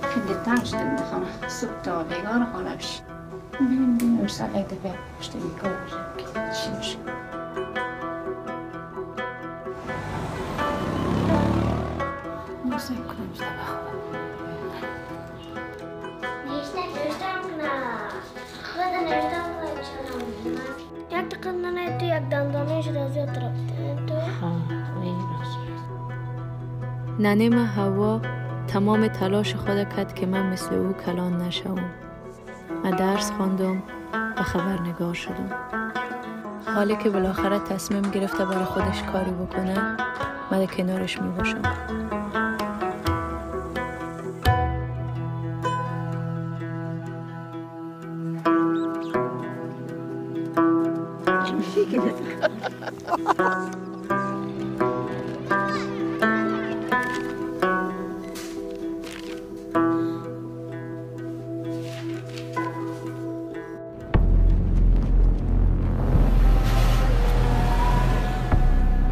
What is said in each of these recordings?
خیلی تنگ شده این خانه، صبح تا بیگار خانه بشه. ببینیم اون سال یک دفعه پشت بیکار بشه که چی بشه. موسیقی کنم زده بخواه. نوشتم کنم. خود نوشتم کنم چرا یک دقیقه تو یک دندانش رازیات رفته تو؟ ننه هوا تمام تلاش خود کرد که من مثل او کلان نشوم. من درس خواندم و خبرنگار شدم. حالی که بالاخره تصمیم گرفته برای خودش کاری بکنه، من در کنارش می باشم.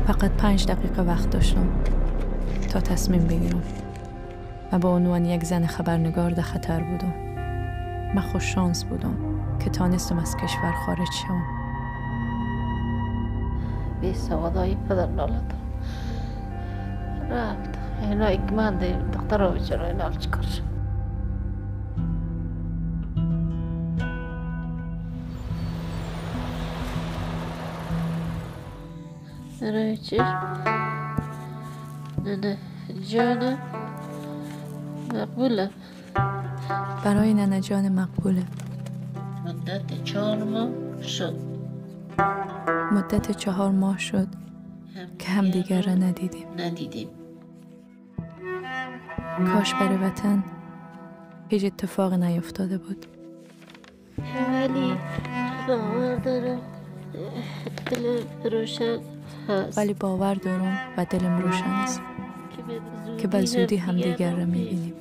فقط 5 دقیقه وقت داشتم تا تصمیم بگیرم. من با عنوان یک زن خبرنگار در خطر بودم. من خوش شانس بودم که تانستم از کشور خارج شوم. بی سوادایی پدر نالد رفت. اینا اکمان دیم دختر رو بچرا اینا رو چکار شد. نره چیش ننه جانم مقبوله. برای ننه جان مقبوله. مدت 4 ماه شد. مدت 4 ماه شد که همدیگر را ندیدیم. کاش برای وطن هیچ اتفاق نیفتاده بود. ولی باور دارم دلم روشن هست. ولی باور دارم و دلم روشن است که به زودی همدیگر را میبینیم.